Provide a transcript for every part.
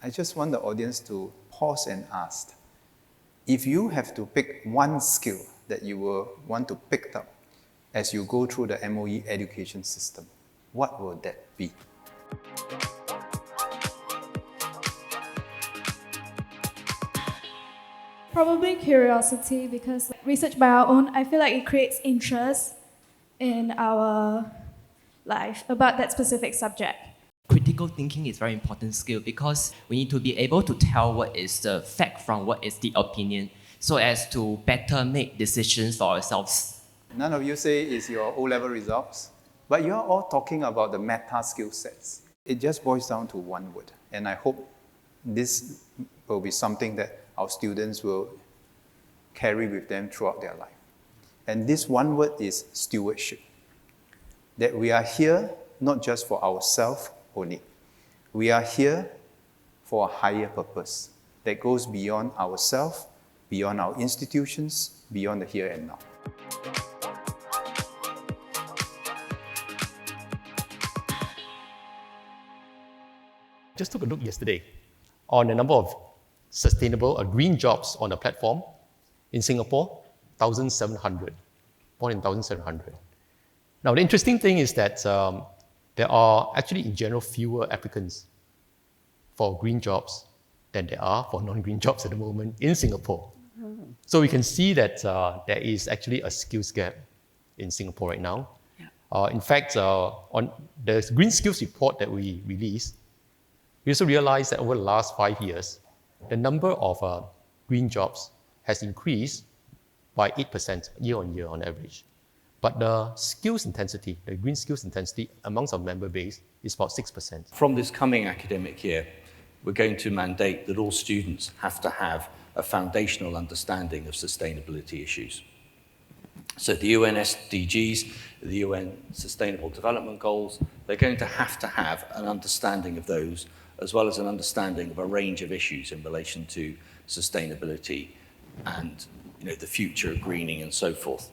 I just want the audience to pause and ask, if you have to pick one skill that you will want to pick up as you go through the MOE education system, what will that be? Probably curiosity, because research by our own, I feel like it creates interest in our life about that specific subject. Critical thinking is a very important skill because we need to be able to tell what is the fact from what is the opinion so as to better make decisions for ourselves. None of you say it's your O-level results, but you're all talking about the meta skill sets. It just boils down to one word, and I hope this will be something that our students will carry with them throughout their life. And this one word is stewardship. That we are here not just for ourselves only. We are here for a higher purpose that goes beyond ourselves, beyond our institutions, beyond the here and now. Just took a look yesterday on the number of sustainable or green jobs on the platform. In Singapore, 1,700, more than 1,700. Now, the interesting thing is that there are actually, in general, fewer applicants for green jobs than there are for non-green jobs at the moment in Singapore. So we can see that there is actually a skills gap in Singapore right now. In fact, on the Green Skills report that we released, we also realized that over the last 5 years, the number of green jobs has increased by 8% year on year on average. But the skills intensity, the green skills intensity amongst our member base is about 6%. From this coming academic year, we're going to mandate that all students have to have a foundational understanding of sustainability issues. So the UN SDGs, the UN Sustainable Development Goals, they're going to have an understanding of those, as well as an understanding of a range of issues in relation to sustainability and the future of greening and so forth.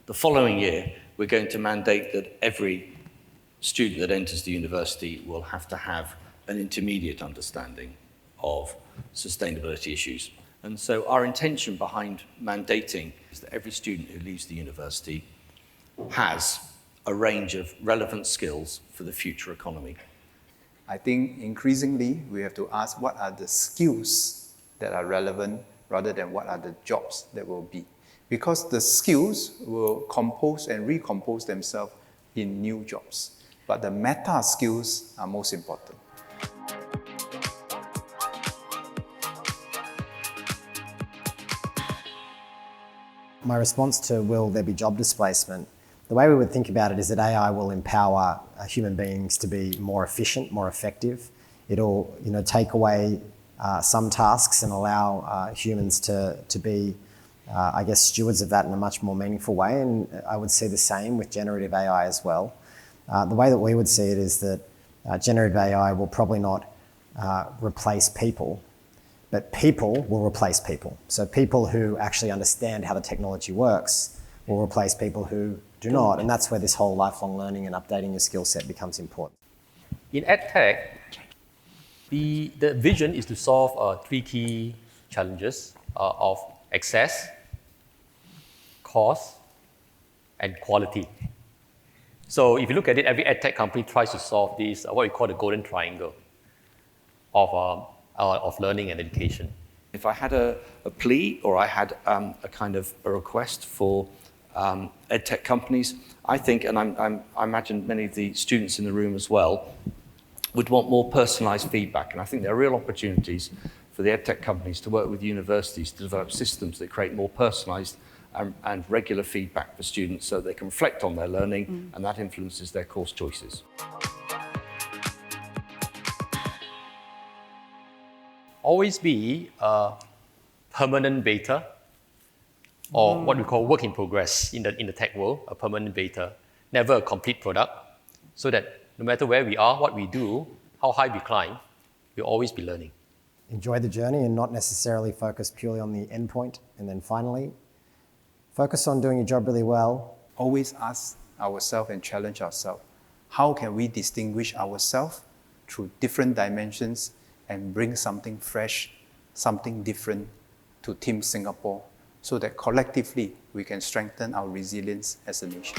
The following year, we're going to mandate that every student that enters the university will have to have an intermediate understanding of sustainability issues. And so our intention behind mandating is that every student who leaves the university has a range of relevant skills for the future economy. I think increasingly we have to ask what are the skills that are relevant rather than what are the jobs that will be. Because the skills will compose and recompose themselves in new jobs. But the meta skills are most important. My response to will there be job displacement, the way we would think about it is that AI will empower human beings to be more efficient, more effective. It'll take away some tasks and allow humans to be, stewards of that in a much more meaningful way. And I would see the same with generative AI as well. The way that we would see it is that generative AI will probably not replace people, but people will replace people. So people who actually understand how the technology works will replace people who do not. And that's where this whole lifelong learning and updating your skill set becomes important. In EdTech, the vision is to solve 3 key challenges of access, cost, and quality. So if you look at it, every EdTech company tries to solve these, what we call the golden triangle of learning and education. If I had a plea or I had a kind of a request for EdTech companies, I think, and I imagine many of the students in the room as well, would want more personalised feedback. And I think there are real opportunities for the EdTech companies to work with universities to develop systems that create more personalised and regular feedback for students so they can reflect on their learning and that influences their course choices. Always be a permanent beta, or what we call work in progress in the tech world, a permanent beta, never a complete product, so that no matter where we are, what we do, how high we climb, we'll always be learning. Enjoy the journey and not necessarily focus purely on the end point. And then finally, focus on doing your job really well. Always ask ourselves and challenge ourselves, how can we distinguish ourselves through different dimensions and bring something fresh, something different to Team Singapore so that collectively we can strengthen our resilience as a nation.